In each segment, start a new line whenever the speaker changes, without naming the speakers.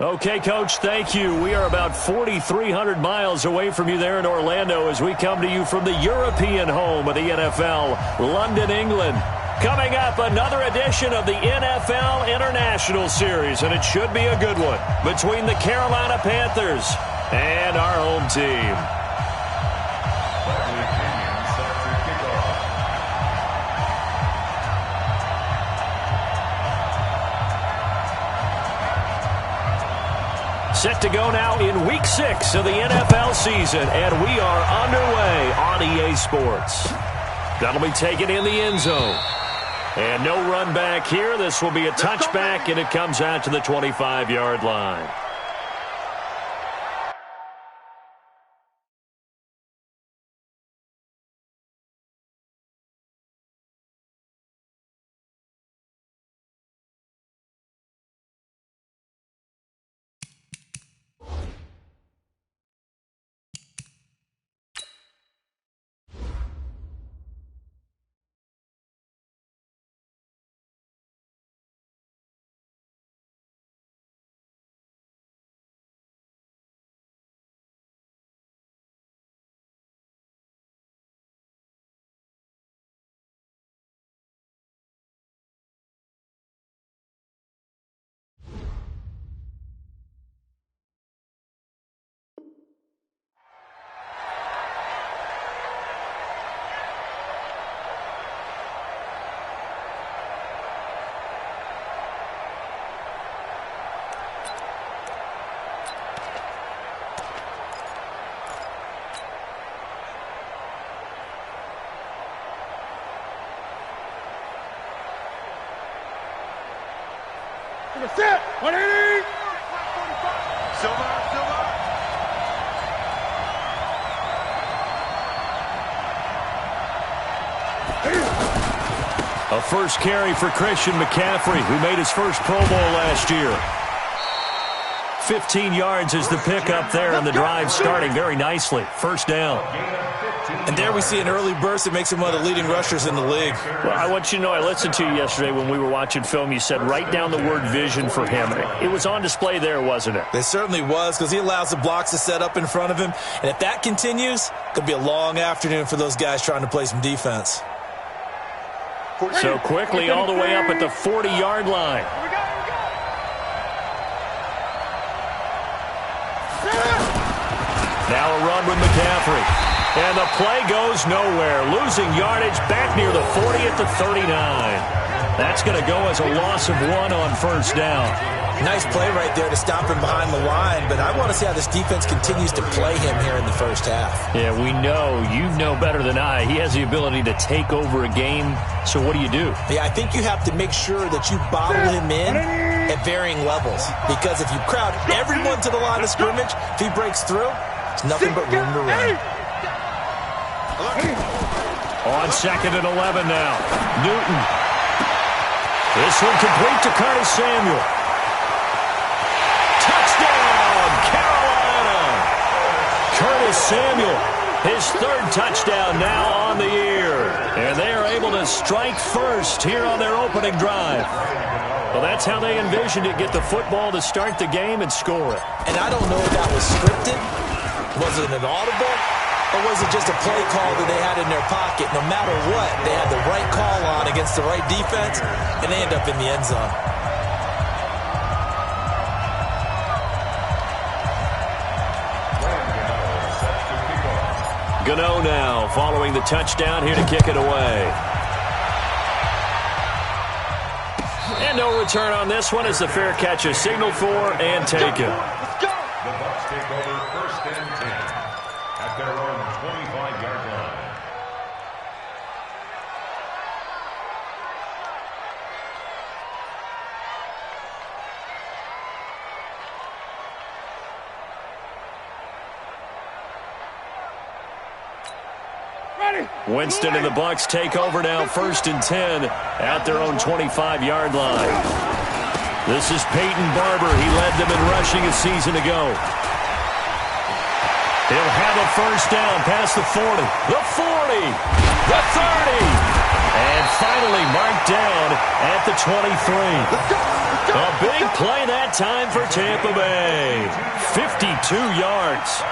Okay, Coach, thank you. We are about 4,300 miles away from you there in Orlando as we come to you from the European home of the NFL, London, England. Coming up, another edition of the NFL International Series, and it should be a good one, between the Carolina Panthers and our home team. Set to go now in Week 6 of the NFL season, and we are underway on EA Sports. That'll be taken in the end zone. And no run back here. This will be a touchback, and it comes out to the 25-yard line.
Set 180. Silva.
A first carry for Christian McCaffrey, who made his first Pro Bowl last year. 15 yards is the pickup there, and the drive starting very nicely. First down.
And there we see an early burst that makes him one of the leading rushers in the league.
Well, I want you to know, I listened to you yesterday when we were watching film. You said write down the word vision for him. It was on display there, wasn't it?
It certainly was, because he allows the blocks to set up in front of him. And if that continues, it could be a long afternoon for those guys trying to play some defense.
So quickly all the way up at the 40-yard line. Now a run with McCaffrey. And the play goes nowhere. Losing yardage back near the 40 at the 39. That's going to go as a loss of 1 on first down.
Nice play right there to stop him behind the line, but I want to see how this defense continues to play him here in the first half.
Yeah, we know. You know better than I. He has the ability to take over a game. So what do you do?
Yeah, I think you have to make sure that you bottle him in at varying levels, because if you crowd everyone to the line of scrimmage, if he breaks through, it's nothing but room to run.
On 2nd and 11 now. Newton. This one complete to Curtis Samuel. Touchdown, Carolina! Curtis Samuel, his 3rd touchdown now on the year. And they are able to strike first here on their opening drive. Well, that's how they envisioned it. Get the football to start the game and score it.
And I don't know if that was scripted. Was it an audible? Or was it just a play call that they had in their pocket? No matter what, they had the right call on against the right defense, and they end up in the end zone.
Gano now following the touchdown here to kick it away. And no return on this one as the fair catch is signaled for and taken.
Let's go. The Bucs take over 1st and 10 at their own 25-yard line.
Winston and the Bucs take over now, 1st and 10 at their own 25-yard line. This is Peyton Barber. He led them in rushing a season ago. He'll have a first down past the 40, the 40, the 30. And finally marked down at the 23. A big play that time for Tampa Bay. 52 yards.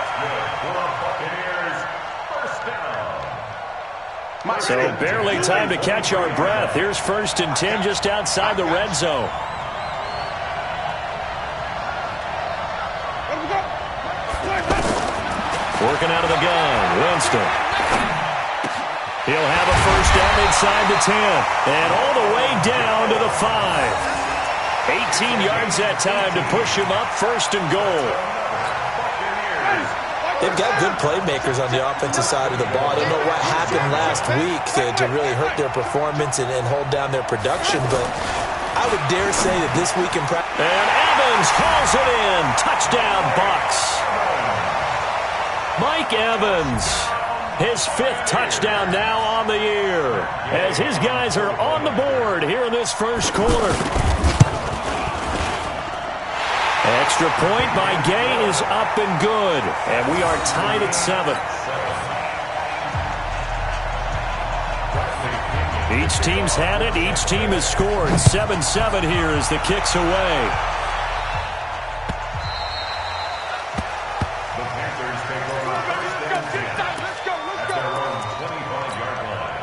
So barely time to catch our breath. Here's 1st and 10 just outside the red zone. Working out of the gun, Winston. He'll have a first down inside the 10. And all the way down to the 5. 18 yards that time to push him up 1st and goal.
They've got good playmakers on the offensive side of the ball. I don't know what happened last week to really hurt their performance and hold down their production, but I would dare say that this week in practice.
And Evans hauls it in. Touchdown, Bucs. Mike Evans, his 5th touchdown now on the year, as his guys are on the board here in this first quarter. Extra point by Gay is up and good, and we are tied at 7. Each team's had it. Each team has scored. 7-7 here as the kick's away.
The Panthers take over 1st and 10 at their own 25-yard line.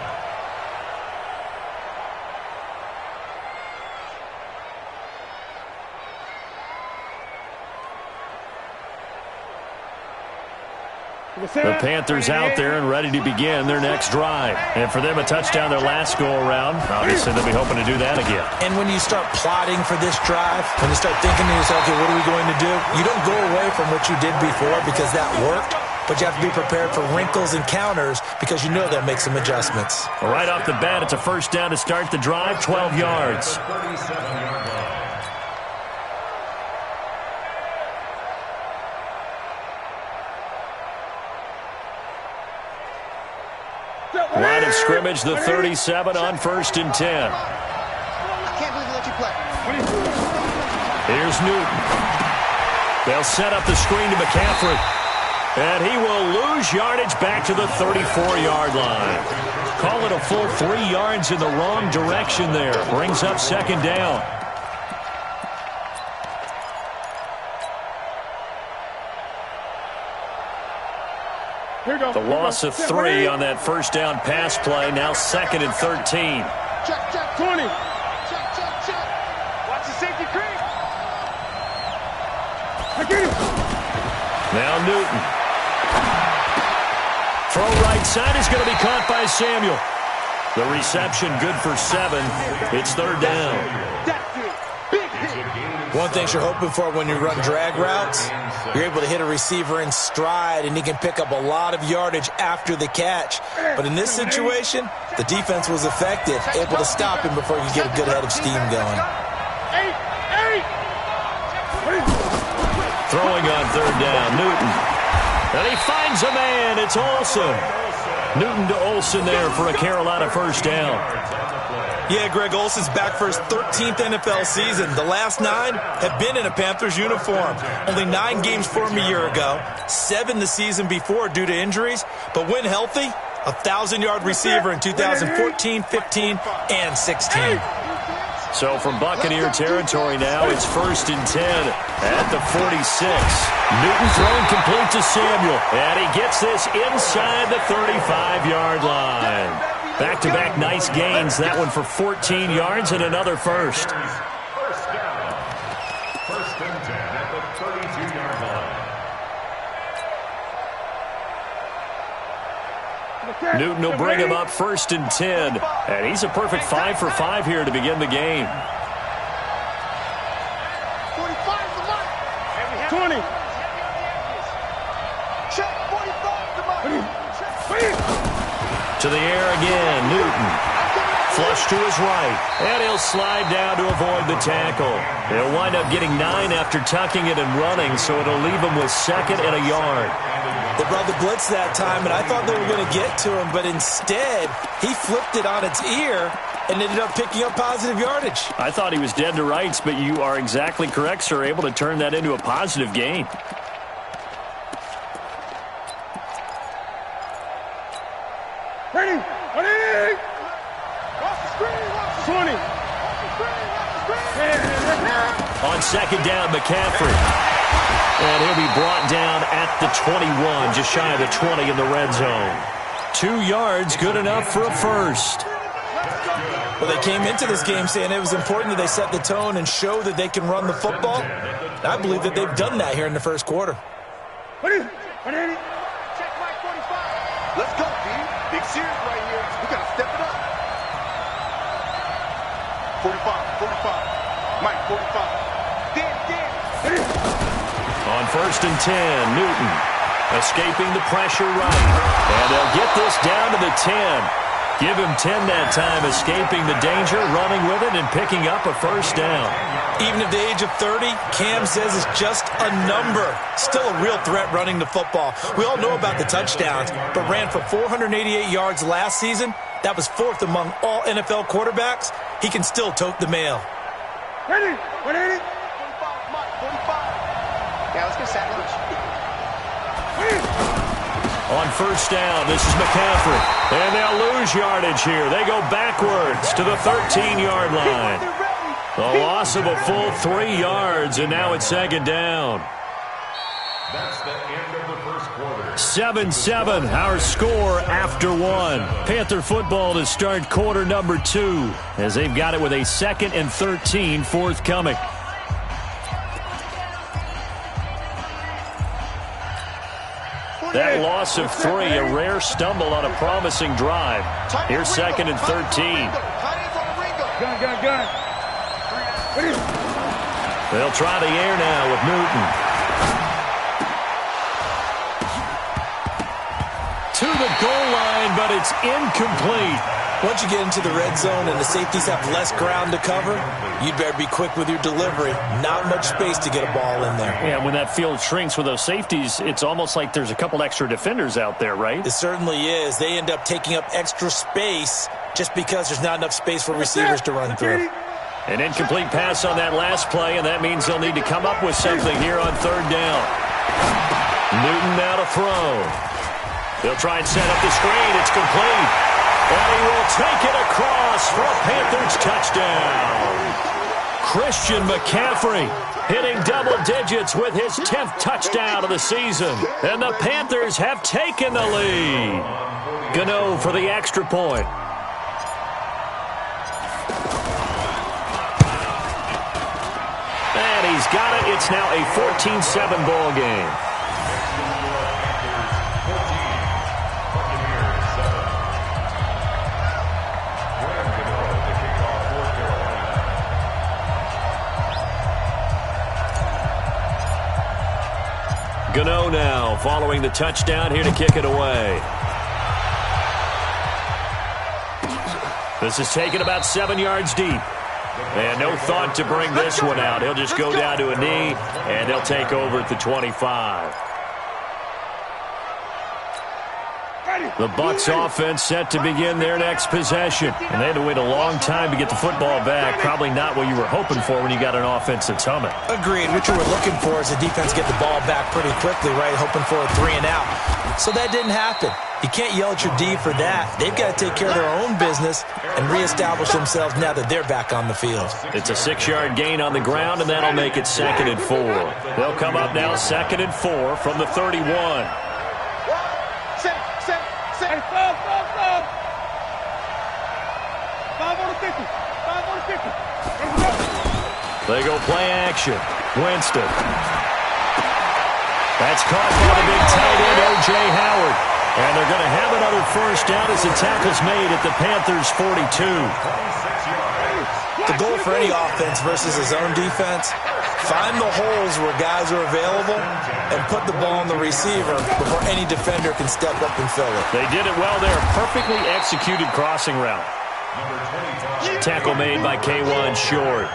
The Panthers out there and ready to begin their next drive. And for them, a touchdown their last go-around. Obviously, they'll be hoping to do that again.
And when you start plotting for this drive, when you start thinking to yourself, okay, what are we going to do? You don't go away from what you did before because that worked, but you have to be prepared for wrinkles and counters because you know they'll make some adjustments.
Well, right off the bat, it's a first down to start the drive, 12 yards.
37-yard line.
Line of scrimmage, the 37 on 1st and 10.
I can't believe they let you play.
Here's Newton. They'll set up the screen to McCaffrey. And he will lose yardage back to the 34-yard line. Call it a full 3 yards in the wrong direction there. Brings up 2nd down. The loss of 3 on that first down pass play. Now 2nd and 13.
Check, 20. Check. Watch the safety creep.
Now Newton. Throw right side is going to be caught by Samuel. The reception good for 7. It's 3rd down.
One thing you're hoping for when you run drag routes, you're able to hit a receiver in stride, and he can pick up a lot of yardage after the catch. But in this situation, the defense was effective, able to stop him before you get a good head of steam going.
Throwing on 3rd down, Newton. And he finds a man. It's Olsen. Newton to Olsen there for a Carolina first down.
Yeah, Greg, Olsen's back for his 13th NFL season. The last 9 have been in a Panthers uniform. Only 9 games for him a year ago, 7 the season before due to injuries. But when healthy, a 1,000-yard receiver in 2014, 15, and 16.
So from Buccaneer territory now, it's 1st and 10 at the 46. Newton throwing complete to Samuel. And he gets this inside the 35-yard line. Back-to-back nice gains. That one for 14 yards and another first.
First down. 1st and 10 at the 32-yard line.
Newton will bring him up 1st and 10. And he's a perfect 5 for 5 here to begin the game.
45 the mark. 20. Check 45 the mark.
To the air again, Newton. Flush to his right. And he'll slide down to avoid the tackle. He'll wind up getting 9 after tucking it and running, so it'll leave him with 2nd and a yard.
They brought the blitz that time, and I thought they were going to get to him, but instead, he flipped it on its ear and ended up picking up positive yardage.
I thought he was dead to rights, but you are exactly correct, sir, able to turn that into a positive gain.
20.
On second down, McCaffrey. And he'll be brought down at the 21, just shy of the 20 in the red zone. 2 yards, good enough for a first.
Well, they came into this game saying it was important that they set the tone and show that they can run the football. I believe that they've done that here in the first quarter.
Check my 45. Let's go, D. Big series right here. We got to step it up. 45. Mike, 45. Dan.
On first and 10, Newton escaping the pressure right. And they'll get this down to the 10. Give him 10 that time, escaping the danger, running with it, and picking up a first down.
Even at the age of 30, Cam says it's just a number. Still a real threat running the football. We all know about the touchdowns, but ran for 488 yards last season. That was 4th among all NFL quarterbacks. He can still tote the mail.
Ready? 180. 45, Mike, 45. Yeah, let's get set lunch.
On first down, this is McCaffrey. And they'll lose yardage here. They go backwards to the 13-yard line. A loss of a full 3 yards, and now it's second down.
That's the end of the first quarter.
7-7, our score after 1. Panther football to start quarter number 2, as they've got it with a 2nd and 13 forthcoming. That loss of 3, a rare stumble on a promising drive. Here's 2nd and 13.
Gun.
They'll try the air now with Newton. To the goal line, but it's incomplete.
Once you get into the red zone and the safeties have less ground to cover, you'd better be quick with your delivery. Not much space to get a ball in there.
Yeah, when that field shrinks with those safeties, it's almost like there's a couple extra defenders out there, right?
It certainly is. They end up taking up extra space just because there's not enough space for receivers to run through.
An incomplete pass on that last play, and that means they'll need to come up with something here on third down. Newton now to throw. They'll try and set up the screen. It's complete. And he will take it across for a Panthers touchdown. Christian McCaffrey hitting double digits with his 10th touchdown of the season. And the Panthers have taken the lead. Gano for the extra point. And he's got it. It's now a 14-7 ball game. Gano now following the touchdown here to kick it away. This is taken about 7 yards deep. And no thought to bring this one out. He'll just go down to a knee, and they'll take over at the 25. The Bucs offense set to begin their next possession. And they had to wait a long time to get the football back. Probably not what you were hoping for when you got an offense that's humming.
Agreed. What you were looking for is the defense get the ball back pretty quickly, right? Hoping for a 3 and out. So that didn't happen. You can't yell at your D for that. They've got to take care of their own business and reestablish themselves now that they're back on the field.
It's a 6-yard gain on the ground, and that'll make it 2nd and 4. They'll come up now 2nd and 4 from the 31.
Hey, stop. 5 on the 50.
They go play action. Winston. That's caught by the big tight end, O.J. Howard. And they're going to have another first down as the tackle's made at the Panthers' 42.
The goal for any offense versus his own defense, find the holes where guys are available and put the ball on the receiver before any defender can step up and fill it.
They did it well there. Perfectly executed crossing route. Tackle made by K1 Short.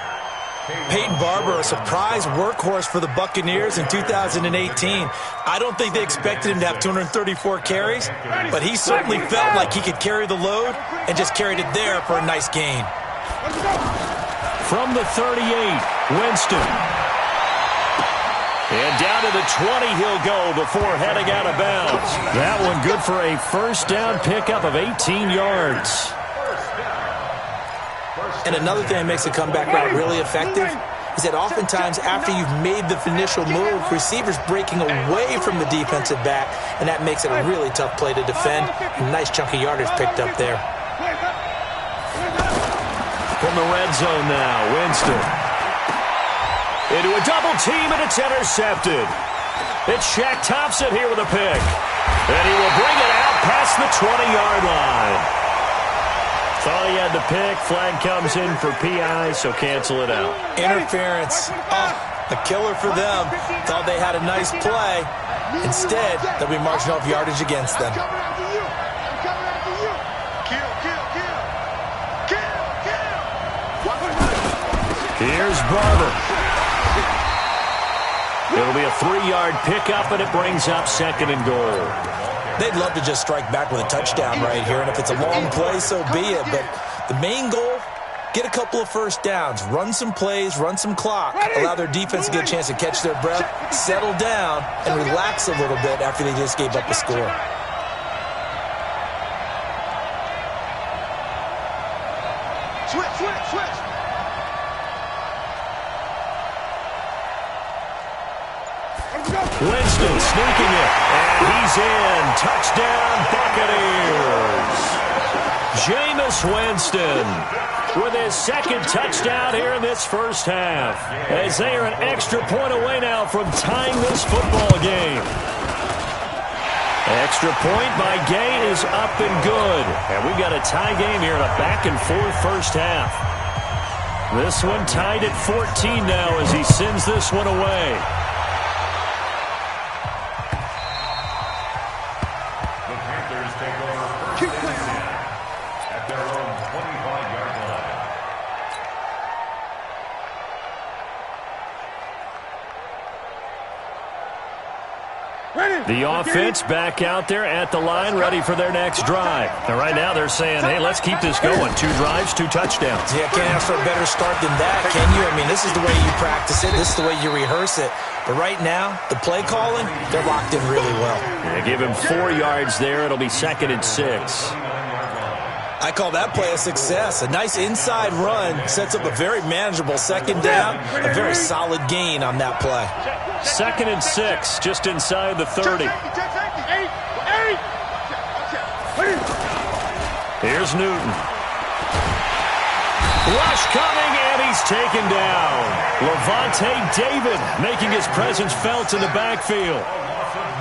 Peyton Barber, a surprise workhorse for the Buccaneers in 2018. I don't think they expected him to have 234 carries, but he certainly felt like he could carry the load and just carried it there for a nice gain.
From the 38, Winston. And down to the 20 he'll go before heading out of bounds. That one good for a first down pickup of 18 yards.
And another thing that makes a comeback route really effective is that oftentimes after you've made the initial move, receivers breaking away from the defensive back, and that makes it a really tough play to defend. A nice chunk of yardage picked up there.
From the red zone now, Winston. Into a double team, and it's intercepted. It's Shaq Thompson here with a pick. And he will bring it out past the 20-yard line. Thought he had the pick. Flag comes in for PI, so cancel it out.
Interference. Oh, a killer for them. Thought they had a nice play. Instead, they'll be marching off yardage against them.
Here's Barber. It'll be a 3-yard pickup, and it brings up 2nd and goal.
They'd love to just strike back with a touchdown right here, and if it's a long play, so be it. But the main goal, get a couple of first downs, run some plays, run some clock, allow their defense to get a chance to catch their breath, settle down, and relax a little bit after they just gave up a score.
Switch.
Winston sneaking it, and he's in. Touchdown, Buccaneers. Jameis Winston with his 2nd touchdown here in this first half, as they are an extra point away now from tying this football game. Extra point by Gay is up and good, and we've got a tie game here in a back-and-forth first half. This one tied at 14 now as he sends this one away. The offense back out there at the line, ready for their next drive. And right now they're saying, hey, let's keep this going. 2 drives, 2 touchdowns.
Yeah, can't ask for a better start than that, can you? I mean, this is the way you practice it. This is the way you rehearse it. But right now, the play calling, they're locked in really well.
Yeah, give him 4 yards there. It'll be 2nd and 6.
I call that play a success. A nice inside run sets up a very manageable 2nd down, a very solid gain on that play.
2nd and 6, just inside the 30. Here's Newton. Rush coming, and he's taken down. Levante David making his presence felt in the backfield.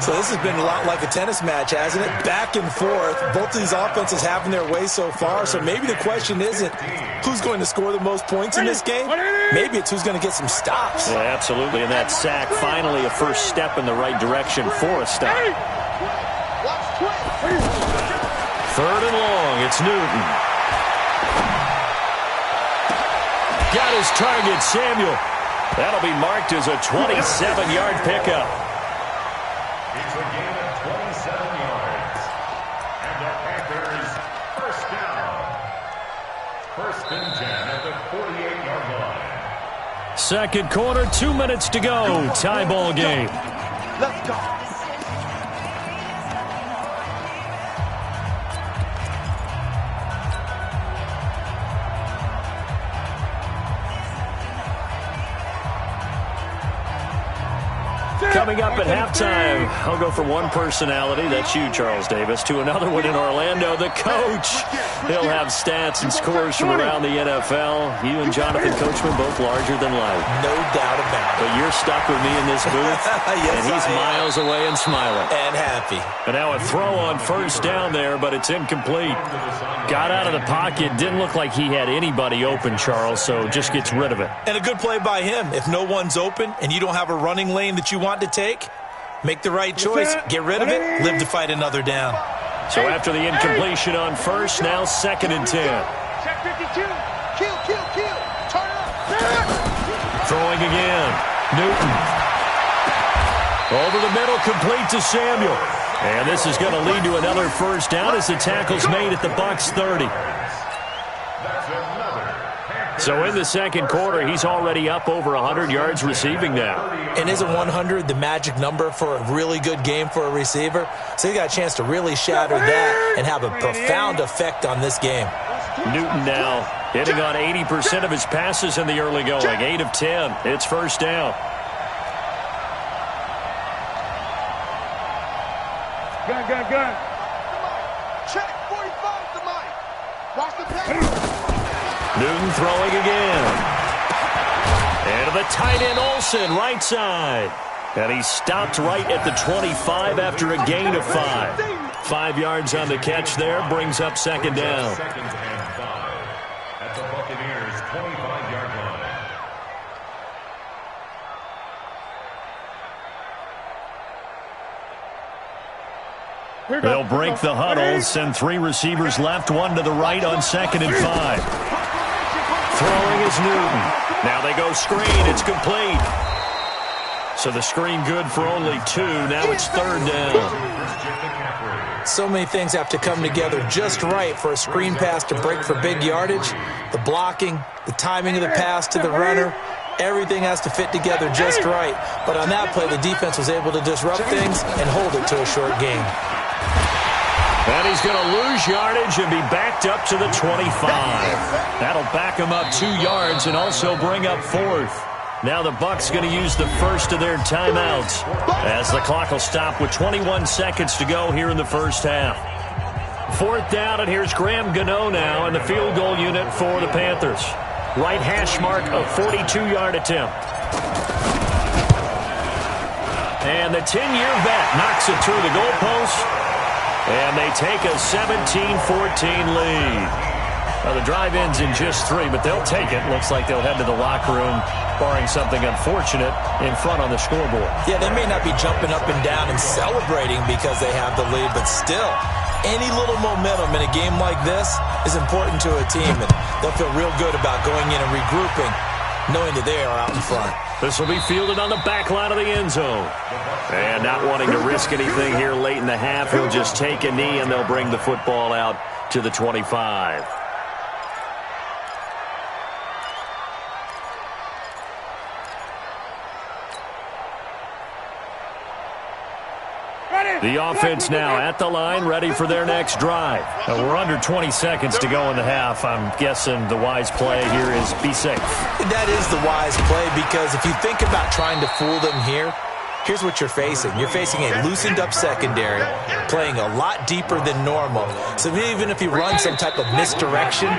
So this has been a lot like a tennis match, hasn't it? Back and forth. Both of these offenses having their way so far. So maybe the question isn't who's going to score the most points in this game. Maybe it's who's going to get some stops.
Yeah, absolutely. And that sack, finally a first step in the right direction for a stop. 3rd and long. It's Newton. Got his target, Samuel. That'll be marked as a 27-yard pickup.
It's a gain of 27 yards. And the Panthers first down. 1st and 10 at the 48-yard line.
2nd quarter, 2 minutes to go. Tie ball game.
Let's go.
Coming up at halftime, I'll go from one personality, that's you, Charles Davis, to another one in Orlando, the coach. He'll have stats and scores from around the NFL. You and Jonathan Coachman both larger than life.
No doubt about it.
But you're stuck with me in this booth,
yes,
and he's miles away and smiling.
And happy.
And now a throw on 1st down there, but it's incomplete. Got out of the pocket, didn't look like he had anybody open, Charles, so just gets rid of it.
And a good play by him. If no one's open and you don't have a running lane that you want to take, make the right choice. Get rid of it. Live to fight another down.
So after the incompletion on 1st, now 2nd and 10.
Check 52. Kill. Turn up.
Throwing again. Newton. Over the middle, complete to Samuel. And this is going to lead to another 1st down as the tackle's made at the Bucs 30. So in the 2nd quarter, he's already up over 100 yards receiving now.
And isn't 100 the magic number for a really good game for a receiver? So he got a chance to really shatter that and have a profound effect on this game.
Newton now hitting on 80% of his passes in the early going. 8 of 10. It's first down.
Gun. Check 45 to Mike. Watch the pass.
Newton throwing again. And the tight end Olsen, right side. And he stopped right at the 25 after a gain of 5. 5 yards on the catch there, brings up second down.
Second and 5 at the Buccaneers' 25-yard line.
They'll break the huddle, send 3 receivers left, 1 to the right on second and 5. Throwing is Newton. Now they go screen. It's complete. So the screen good for only 2. Now it's third down.
So many things have to come together just right for a screen pass to break for big yardage. The blocking, the timing of the pass to the runner, everything has to fit together just right. But on that play, the defense was able to disrupt things and hold it to a short gain.
And he's going to lose yardage and be backed up to the 25. That'll back him up 2 yards and also bring up 4th. Now the Bucs going to use the first of their timeouts as the clock will stop with 21 seconds to go here in the first half. 4th down, and here's Graham Gano now in the field goal unit for the Panthers. Right hash mark, a 42-yard attempt. And the 10-year vet knocks it through the goalpost, and they take a 17-14 lead. Well, the drive ends in just 3, but they'll take it. Looks like they'll head to the locker room, barring something unfortunate, in front on the scoreboard.
Yeah, they may not be jumping up and down and celebrating because they have the lead, but still, any little momentum in a game like this is important to a team, and they'll feel real good about going in and regrouping, knowing that they are out in front.
This will be fielded on the back line of the end zone. And not wanting to risk anything here late in the half, he'll just take a knee, and they'll bring the football out to the 25. The offense now at the line, ready for their next drive. We're under 20 seconds to go in the half. I'm guessing the wise play here is be safe.
That is the wise play, because if you think about trying to fool them here, here's what you're facing. You're facing a loosened up secondary, playing a lot deeper than normal. So even if you run some type of misdirection,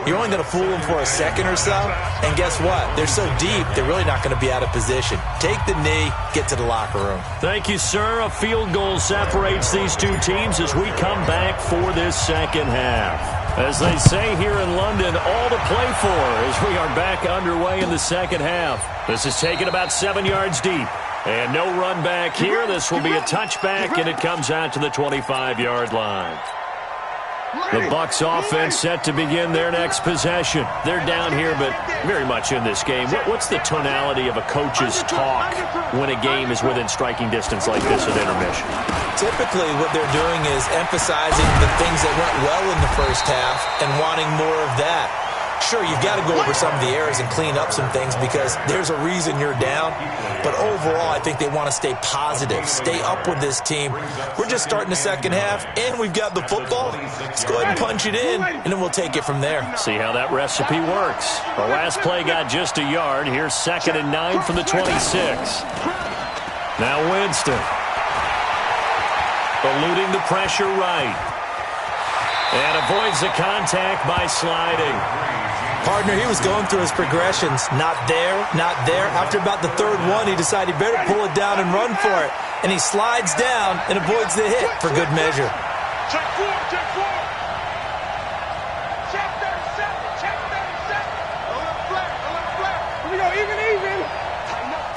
you're only going to fool them for a second or so. And guess what? They're so deep, they're really not going to be out of position. Take the knee, get to the locker room.
Thank you, sir. A field goal separates these two teams as we come back for this second half. As they say here in London, all to play for as we are back underway in the second half. This is taken about 7 yards deep. And no run back here. This will be a touchback, and it comes out to the 25-yard line. The Bucs offense set to begin their next possession. They're down here, but very much in this game. What's the tonality of a coach's talk when a game is within striking distance like this at intermission?
Typically, what they're doing is emphasizing the things that went well in the first half and wanting more of that. Sure, you've got to go over some of the errors and clean up some things because there's a reason you're down. But overall, I think they want to stay positive, stay up with this team. We're just starting the second half, and we've got the football. Let's go ahead and punch it in, and then we'll take it from there.
See how that recipe works. The last play got just a yard. Here's 2nd and 9 from the 26. Now Winston. Eluding the pressure right. And avoids the contact by sliding.
Partner, he was going through his progressions. Not there, not there. After about the third one, he decided he better pull it down and run for it. And he slides down and avoids the hit for good measure.
Check 4, check 4. Check 37, check 37. A little flat. Here we go, even. Tighten up.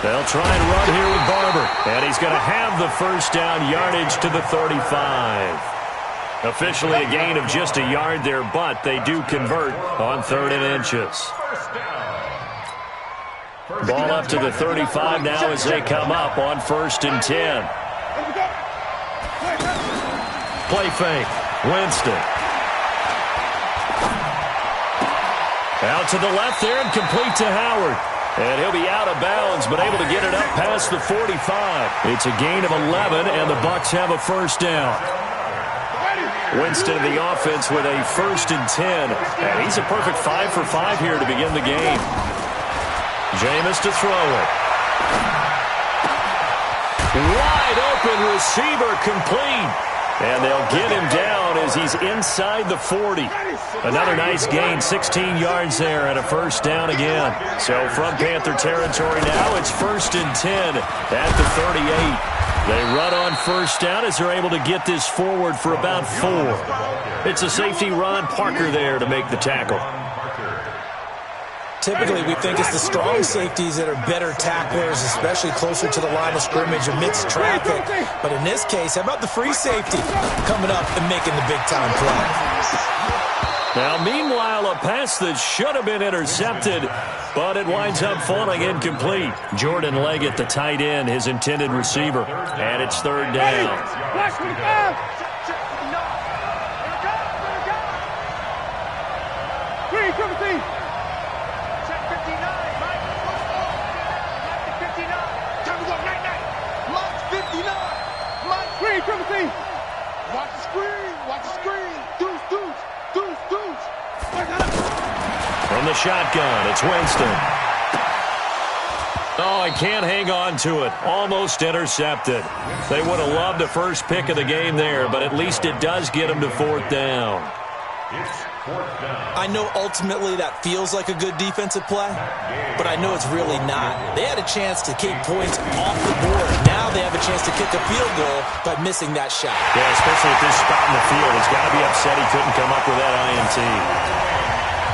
They'll try and run here with Barber. And he's going to have the first down, yardage to the 35. Officially a gain of just a yard there, but they do convert on 3rd and inches. Ball up to the 35 now as they come up on 1st and 10. Play fake. Winston. Out to the left there and complete to Howard. And he'll be out of bounds, but able to get it up past the 45. It's a gain of 11, and the Bucs have a first down. Winston in the offense with a 1st and 10. And he's a perfect 5 for 5 here to begin the game. Jameis to throw it. Wide open receiver complete. And they'll get him down as he's inside the 40. Another nice gain, 16 yards there and a 1st down again. So from Panther territory now, it's 1st and 10 at the 38. They run on 1st down as they're able to get this forward for about 4. It's a safety, Ron Parker, there to make the tackle.
Typically, we think it's the strong safeties that are better tacklers, especially closer to the line of scrimmage amidst traffic. But in this case, how about the free safety coming up and making the big-time play?
Now, meanwhile, a pass that should have been intercepted, but it winds up falling incomplete. Jordan Leggett, the tight end, his intended receiver. And it's 3rd down.
Watch the screen. Watch the screen. Deuce, deuce, deuce, deuce.
From the shotgun, it's Winston. Oh, I can't hang on to it. Almost intercepted. They would have loved the first pick of the game there, but at least it does get them to 4th down.
I know ultimately that feels like a good defensive play, but I know it's really not. They had a chance to kick points off the board. Now they have a chance to kick a field goal by missing that shot.
Yeah, especially at this spot in the field. He's got to be upset he couldn't come up with that INT.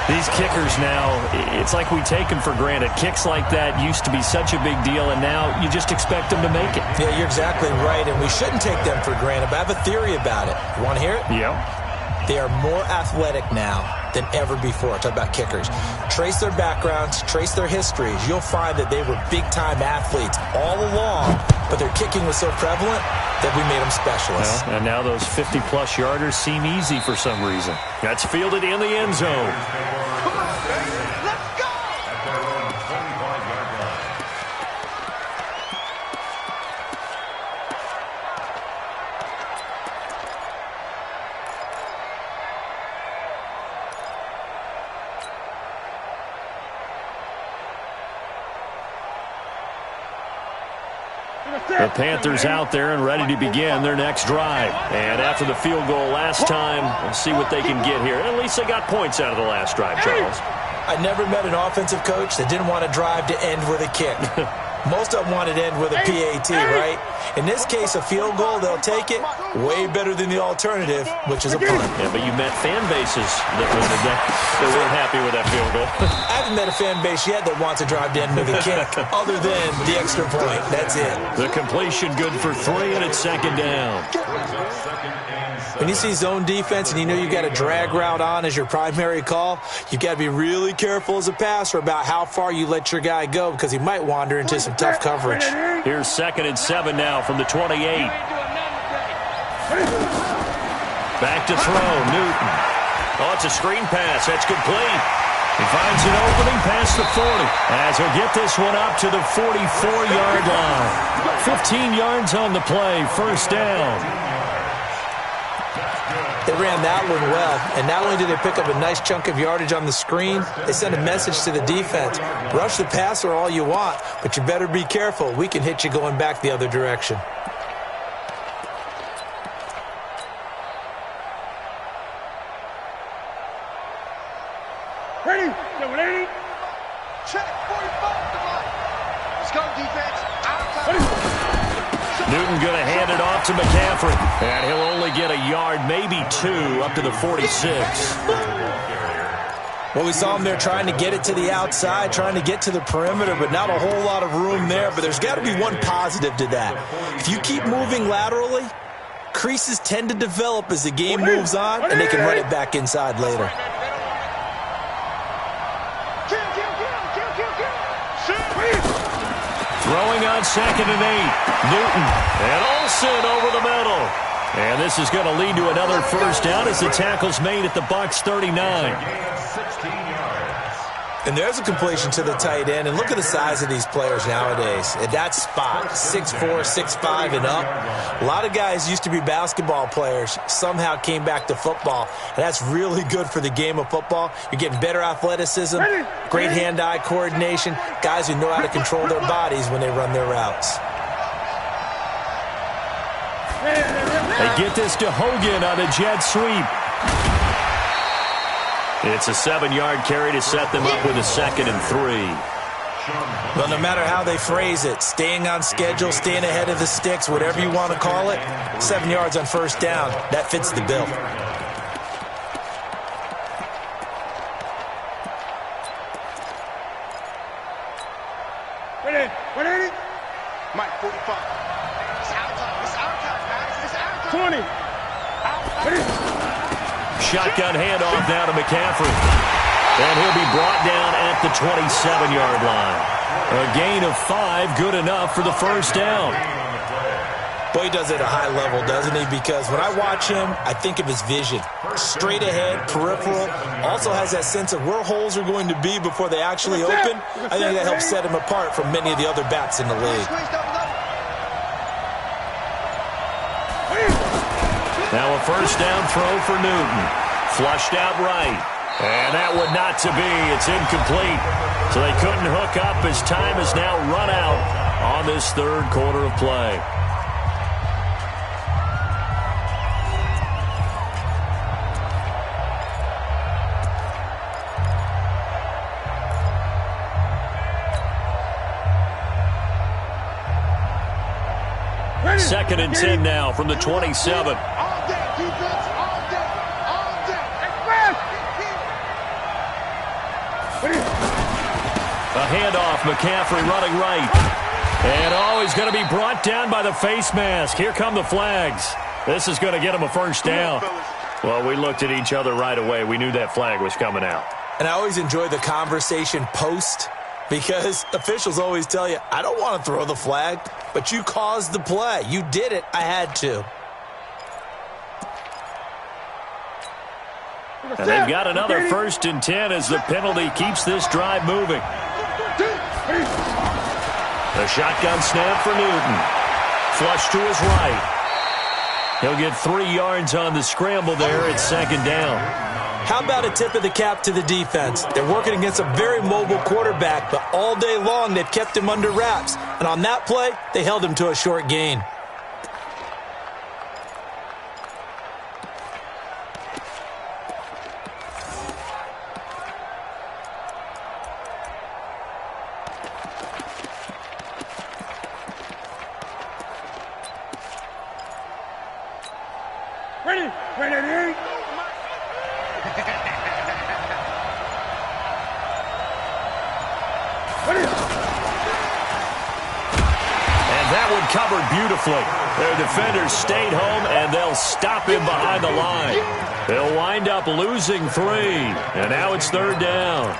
These kickers now, it's like we take them for granted. Kicks like that used to be such a big deal, and now you just expect them to make it.
Yeah, you're exactly right, and we shouldn't take them for granted, but I have a theory about it. You want to hear it?
Yeah.
They are more athletic now than ever before. Talk about kickers. Trace their backgrounds, trace their histories. You'll find that they were big-time athletes all along, but their kicking was so prevalent that we made them specialists.
Well, and now those 50-plus yarders seem easy for some reason. That's fielded in the end zone.
Come on, baby. Let's go.
At their own 25-yard line.
The Panthers out there and ready to begin their next drive. And after the field goal last time, we'll see what they can get here. At least they got points out of the last drive, Charles.
I never met an offensive coach that didn't want a drive to end with a kick. Most of them want it to end with a PAT, right? In this case, a field goal, they'll take it. Way better than the alternative, which is a punt.
Yeah, but you met fan bases that wanted that. They weren't happy with that field goal.
I haven't met a fan base yet that wants a drive to end with a kick, other than the extra point. That's it.
The completion good for 3, and it's 2nd down.
When you see zone defense and you know you've got a drag route on as your primary call, you've got to be really careful as a passer about how far you let your guy go because he might wander into some tough coverage.
Here's 2nd and 7 now from the 28. Back to throw, Newton. Oh, it's a screen pass. That's complete. He finds an opening past the 40 as he'll get this one up to the 44-yard line. 15 yards on the play, 1st down.
They ran that one well, and not only did they pick up a nice chunk of yardage on the screen, they sent a message to the defense. Rush the passer all you want, but you better be careful. We can hit you going back the other direction.
Ready? Ready? Check. 45 to line. Let's go, defense. Outside.
Newton going to hand it off to McCaffrey. And he'll only get a yard, maybe 2, up to the 46.
Well, we saw him there trying to get it to the outside, trying to get to the perimeter, but not a whole lot of room there. But there's got to be one positive to that. If you keep moving laterally, creases tend to develop as the game moves on, and they can run it back inside later.
Throwing on 2nd and 8. Newton and Olsen over the middle. And this is going to lead to another 1st down as the tackle's made at the Bucs 39.
And there's a completion to the tight end. And look at the size of these players nowadays. At that spot, 6'4", 6'5", and up. A lot of guys used to be basketball players, somehow came back to football. And that's really good for the game of football. You're getting better athleticism, great hand-eye coordination, guys who know how to control their bodies when they run their routes.
They get this to Hogan on a jet sweep. It's a 7-yard carry to set them up with a 2nd and 3.
Well, no matter how they phrase it, staying on schedule, staying ahead of the sticks, whatever you want to call it, 7 yards on 1st down, that fits the bill.
Ready? Mike, 45. It's our time, guys. It's our time. 20. Ready?
Shotgun handoff now to McCaffrey. And he'll be brought down at the 27-yard line. A gain of 5, good enough for the 1st down.
Boy, he does it at a high level, doesn't he? Because when I watch him, I think of his vision. Straight ahead, peripheral. Also has that sense of where holes are going to be before they actually open. I think that helps set him apart from many of the other backs in the league.
Now a 1st down throw for Newton. Flushed out right. And that would not to be. It's incomplete. So they couldn't hook up as time has now run out on this 3rd quarter of play. Second and 10 now from the 27. A handoff, McCaffrey running right. And he's going to be brought down by the face mask. Here come the flags. This is going to get him a 1st down. Well, we looked at each other right away. We knew that flag was coming out.
And I always enjoy the conversation post, because officials always tell you, I don't want to throw the flag, but you caused the play. You did it. I had to.
And they've got another 1st and 10 as the penalty keeps this drive moving. The shotgun snap for Newton. Flush to his right. He'll get 3 yards on the scramble there. It's 2nd down.
How about a tip of the cap to the defense? They're working against a very mobile quarterback, but all day long they've kept him under wraps. And on that play, they held him to a short gain.
Ready?
And that one covered beautifully. Their defenders stayed home, and they'll stop him behind the line. They'll wind up losing 3, and now it's 3rd down.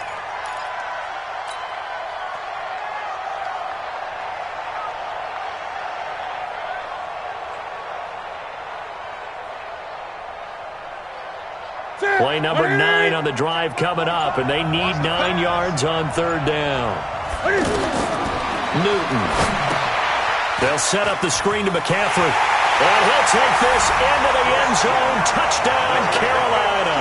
Play number 9 on the drive coming up, and they need 9 yards on 3rd down. Newton. They'll set up the screen to McCaffrey. And he'll take this into the end zone. Touchdown, Carolina.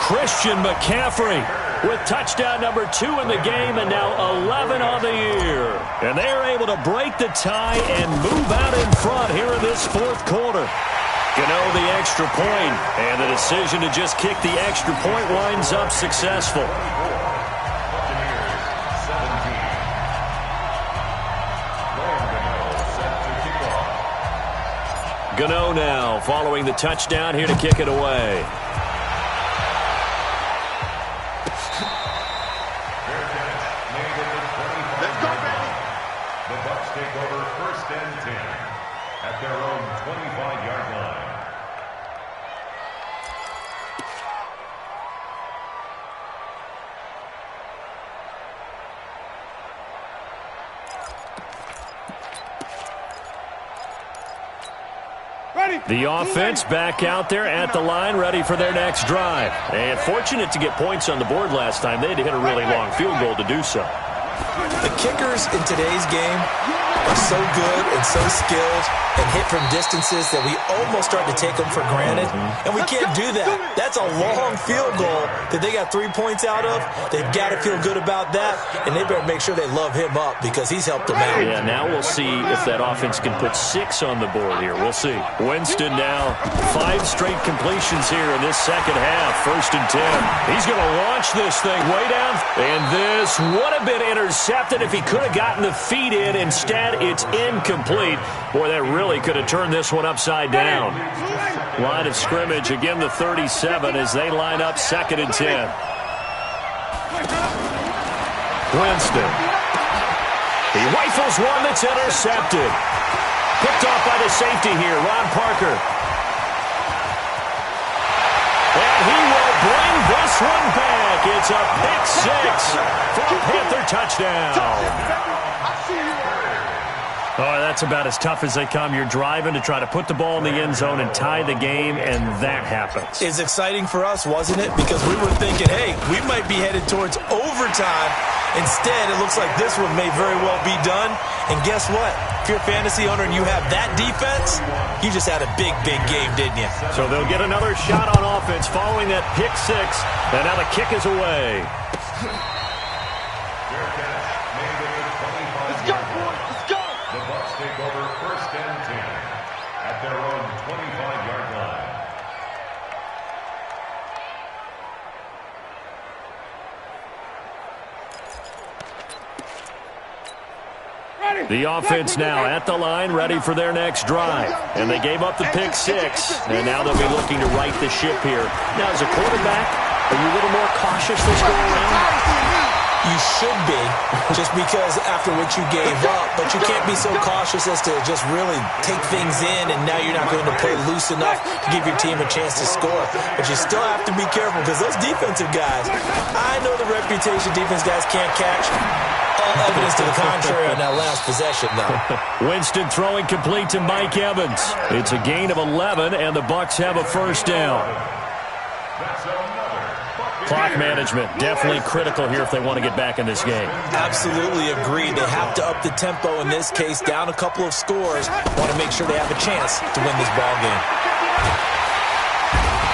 Christian McCaffrey with touchdown number 2 in the game, and now 11 on the year. And they are able to break the tie and move out in front here in this 4th quarter. Gano the extra point, and the decision to just kick the extra point winds up successful. Gano now following the touchdown here to kick it away.
Let's go, baby.
The Bucs take over 1st and 10 at their own 25-yard line.
The offense back out there at the line, ready for their next drive. And fortunate to get points on the board last time. They had to hit a really long field goal to do so.
The kickers in today's game are so good and so skilled and hit from distances that we almost start to take them for granted. And we can't do that. That's a long field goal that they got 3 points out of. They've got to feel good about that, and they better make sure they love him up because he's helped them out.
Yeah, now we'll see if that offense can put 6 on the board here. We'll see. Winston now 5 straight completions here in this second half. 1st and 10. He's going to launch this thing way down. And this would have been intercepted if he could have gotten the feet in. Instead, it's incomplete. Boy, that really could have turned this one upside down. Line of scrimmage, again the 37 as they line up 2nd and 10. Winston. He rifles one that's intercepted. Picked off by the safety here, Ron Parker. And he will bring this one back. It's a pick 6 for a Panther touchdown. Oh, that's about as tough as they come. You're driving to try to put the ball in the end zone and tie the game, and that happens.
It's exciting for us, wasn't it? Because we were thinking, hey, we might be headed towards overtime. Instead, it looks like this one may very well be done. And guess what? If you're a fantasy owner and you have that defense, you just had a big, big game, didn't you?
So they'll get another shot on offense following that pick 6, and now the kick is away. The offense now at the line, ready for their next drive. And they gave up the pick 6, and now they'll be looking to right the ship here. Now, as a quarterback, are you a little more cautious this go around?
You should be, just because after what you gave up, but you can't be so cautious as to just really take things in, and now you're not going to play loose enough to give your team a chance to score. But you still have to be careful because those defensive guys, I know the reputation defense guys can't catch. All evidence to the contrary on that last possession, though.
Winston throwing complete to Mike Evans. It's a gain of 11, and the Bucs have a 1st down. Clock management, definitely critical here if they want to get back in this game.
Absolutely agreed. They have to up the tempo in this case, down a couple of scores. Want to make sure they have a chance to win this ball game.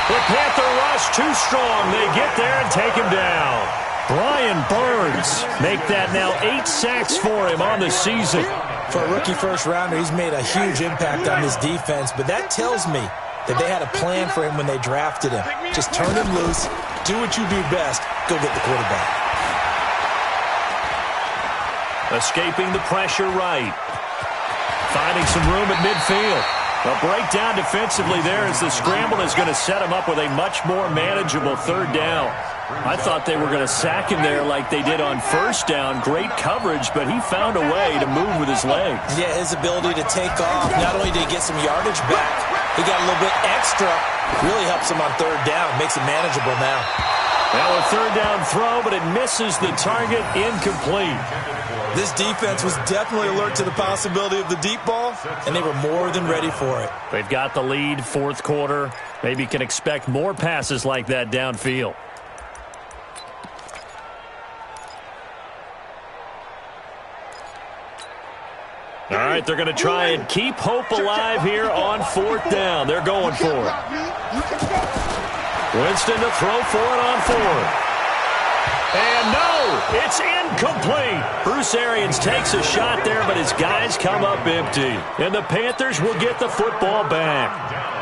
The Panther rush too strong. They get there and take him down. Brian Burns make that now 8 sacks for him on the season.
For a rookie first-rounder, he's made a huge impact on this defense, but that tells me that they had a plan for him when they drafted him. Just turn him loose, do what you do best, go get the quarterback.
Escaping the pressure right. Finding some room at midfield. A breakdown defensively there as the scramble is going to set him up with a much more manageable 3rd down. I thought they were going to sack him there like they did on 1st down. Great coverage, but he found a way to move with his legs.
Yeah, his ability to take off, not only did he get some yardage back, he got a little bit extra. Really helps him on 3rd down, makes it manageable now.
Now a 3rd down throw, but it misses the target, incomplete.
This defense was definitely alert to the possibility of the deep ball, and they were more than ready for it.
They've got the lead, 4th quarter. Maybe you can expect more passes like that downfield. All right, they're going to try and keep hope alive here on 4th down. They're going for it. Winston to throw for it on 4th. And no, it's incomplete. Bruce Arians takes a shot there, but his guys come up empty. And the Panthers will get the football back.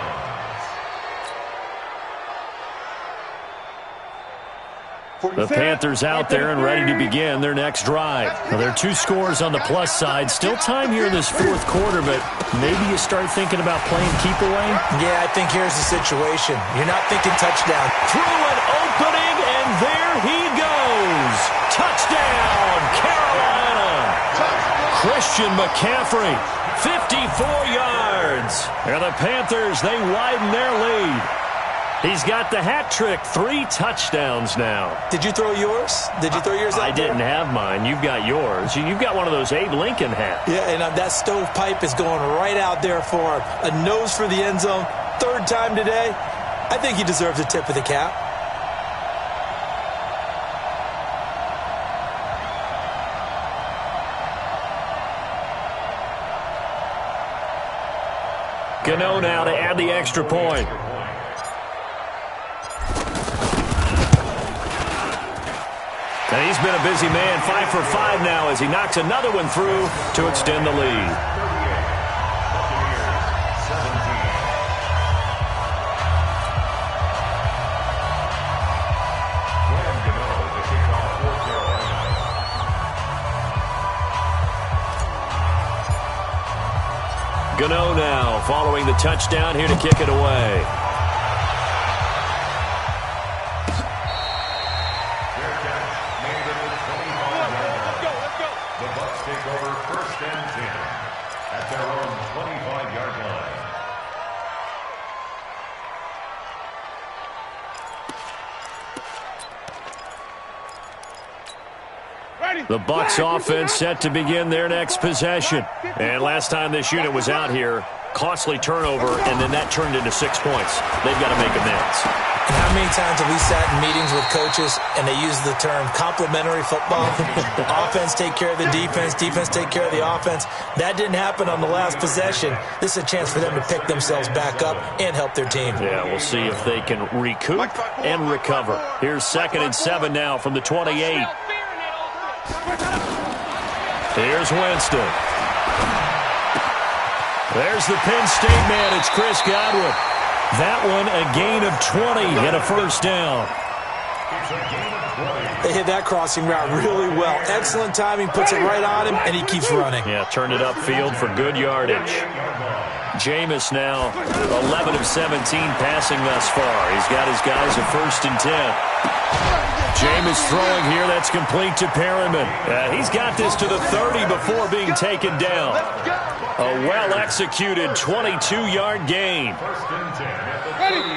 The Panthers out there and ready to begin their next drive. Now, there are 2 scores on the plus side. Still time here in this 4th quarter, but maybe you start thinking about playing keep away?
Yeah, I think here's the situation. You're not thinking touchdown.
Through an opening, and there he goes. Touchdown, Carolina. Christian McCaffrey, 54 yards. And the Panthers, they widen their lead. He's got the hat trick. 3 touchdowns now.
Did you throw yours? Did you throw yours out
I didn't have mine. You've got yours. You've got one of those Abe Lincoln hats.
Yeah, and that stovepipe is going right out there for him. A nose for the end zone. 3rd time today. I think he deserves a tip of the cap.
Gano now to add the extra point. And he's been a busy man, 5 for 5 now as he knocks another one through to extend the lead. Gano now following the touchdown here to kick it away. The Bucs offense set to begin their next possession. And last time this unit was out here, costly turnover, and then that turned into 6 points. They've got to make amends.
And how many times have we sat in meetings with coaches and they use the term complementary football? Offense take care of the defense, defense take care of the offense. That didn't happen on the last possession. This is a chance for them to pick themselves back up and help their team.
Yeah, we'll see if they can recoup and recover. Here's 2nd and 7 now from the 28. Here's Winston. There's the Penn State man. It's Chris Godwin. That one a gain of 20 and a first down.
They hit that crossing route really well. Excellent timing, puts it right on him, and he keeps running.
Yeah, turned it upfield for good yardage. Jameis now 11 of 17 passing thus far. He's got his guys a 1st and 10. Jameis throwing here. That's complete to Perriman. He's got this to the 30 before being taken down. A well-executed 22-yard gain.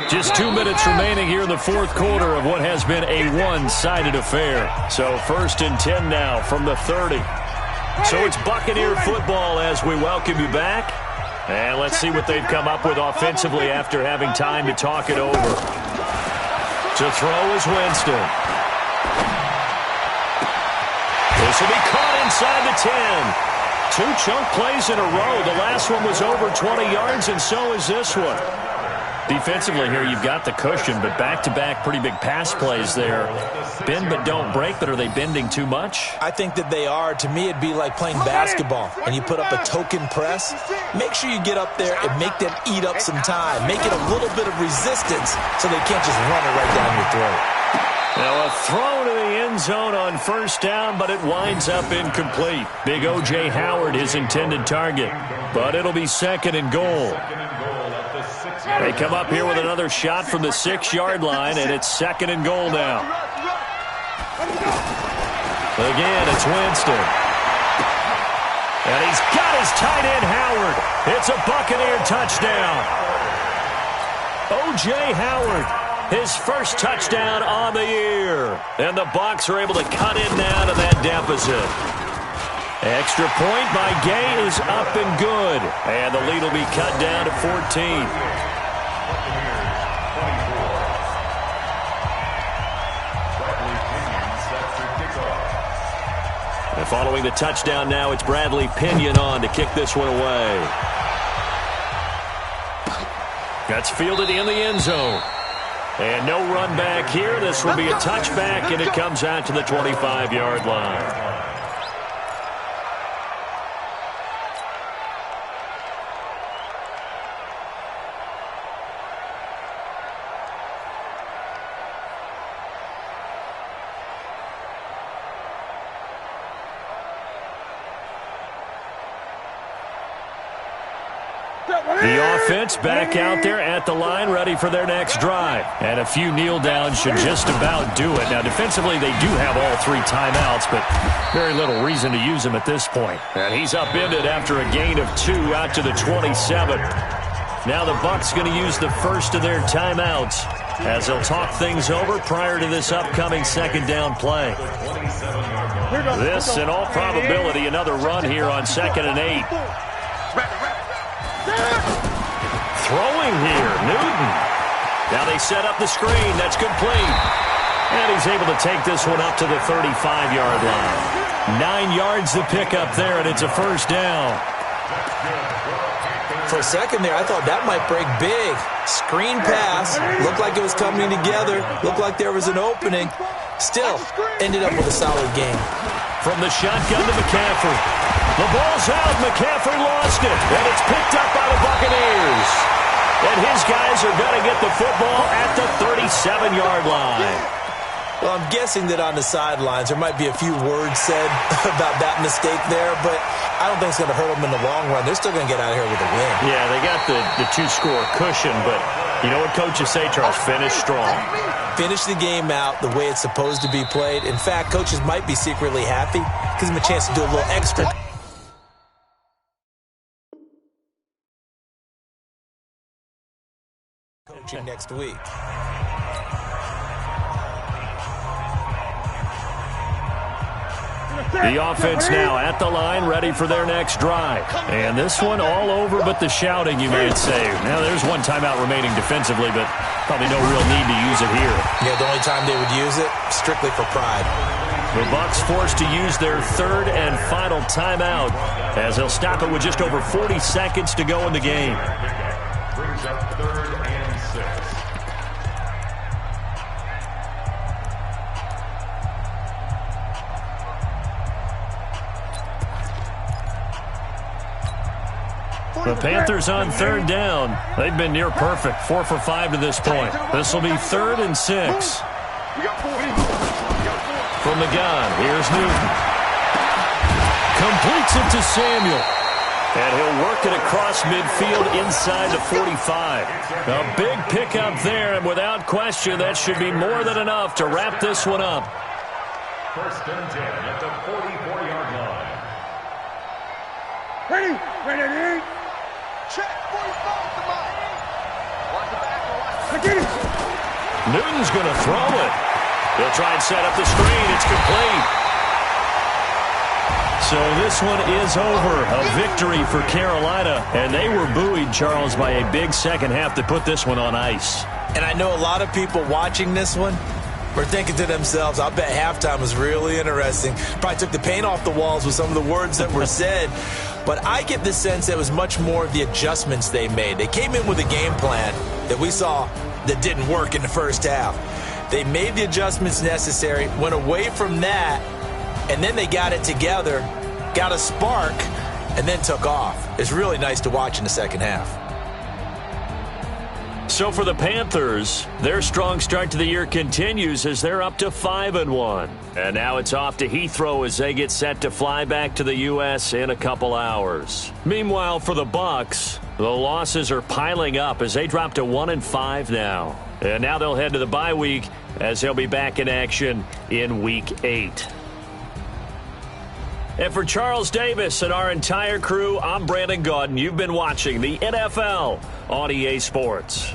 Just 2 minutes remaining here in the 4th quarter of what has been a one-sided affair. So 1st and 10 now from the 30. So it's Buccaneer football as we welcome you back. And let's see what they've come up with offensively after having time to talk it over. To throw is Winston. This will be caught inside the 10. 2 chunk plays in a row. The last one was over 20 yards, and so is this one. Defensively here, you've got the cushion, but back-to-back pretty big pass plays there. Bend but don't break, but are they bending too much?
I think that they are. To me, it'd be like playing basketball, and you put up a token press. Make sure you get up there and make them eat up some time. Make it a little bit of resistance so they can't just run it right down your throat.
Now a throw to the end zone on 1st down, but it winds up incomplete. Big O.J. Howard, his intended target, but it'll be 2nd and goal. They come up here with another shot from the 6-yard line, and it's 2nd and goal now. Again, it's Winston. And he's got his tight end, Howard. It's a Buccaneer touchdown. O.J. Howard, his 1st touchdown on the year. And the Bucs are able to cut in now to that deficit. Extra point by Gay is up and good. And the lead will be cut down to 14. And following the touchdown now, it's Bradley Pinion on to kick this one away. That's fielded in the end zone. And no run back here. This will be a touchback, and it comes out to the 25-yard line. The offense back out there at the line, ready for their next drive. And a few kneel downs should just about do it. Now, defensively, they do have all 3 timeouts, but very little reason to use them at this point. And he's upended after a gain of 2 out to the 27. Now the Bucs going to use the first of their timeouts as he'll talk things over prior to this upcoming second down play. This, in all probability, another run here on 2nd and 8. Throwing here, Newton. Now they set up the screen. That's complete. And he's able to take this one up to the 35-yard line. 9 yards to pick up there, and it's a first down.
For a second there, I thought that might break big. Screen pass. Looked like it was coming together. Looked like there was an opening. Still, ended up with a solid game.
From the shotgun to McCaffrey. The ball's out. McCaffrey lost it. And it's picked up by the Buccaneers. And his guys are going to get the football at the 37-yard line.
Well, I'm guessing that on the sidelines there might be a few words said about that mistake there, but I don't think it's going to hurt them in the long run. They're still going to get out of here with a win.
Yeah, they got the two-score cushion, but you know what coaches say, Charles? Finish strong.
Finish the game out the way it's supposed to be played. In fact, coaches might be secretly happy. Gives them a chance to do a little extra. Coaching next week.
The offense now at the line, ready for their next drive. And this one all over but the shouting, you might say. Now, there's one timeout remaining defensively, but probably no real need to use it here.
Yeah, the only time they would use it, strictly for pride.
The Bucs forced to use their third and final timeout as they'll stop it with just over 40 seconds to go in the game.
Brings up 3rd and 6.
The Panthers on 3rd down. They've been near perfect, 4 for 5 to this point. This will be 3rd and 6. From the gun, here's Newton. Completes it to Samuel. And he'll work it across midfield inside the 45. A big pickup there, and without question, that should be more than enough to wrap this one up.
1st and 10 at the 44-yard line.
Ready. Check. 45 to mine. Watch the back. Watch the back.
Newton's going to throw it. He'll try and set up the screen. It's complete. So this one is over. A victory for Carolina. And they were buoyed, Charles, by a big second half to put this one on ice.
And I know a lot of people watching this one were thinking to themselves, I bet halftime was really interesting. Probably took the paint off the walls with some of the words that were said. But I get the sense that it was much more of the adjustments they made. They came in with a game plan that we saw that didn't work in the first half. They made the adjustments necessary, went away from that, and then they got it together, got a spark, and then took off. It's really nice to watch in the second half.
So for the Panthers, their strong start to the year continues as they're up to 5-1. And now it's off to Heathrow as they get set to fly back to the U.S. in a couple hours. Meanwhile, for the Bucs, the losses are piling up as they drop to 1-5 now. And now they'll head to the bye week as they'll be back in action in Week 8. And for Charles Davis and our entire crew, I'm Brandon Gaudin. You've been watching the NFL on EA Sports.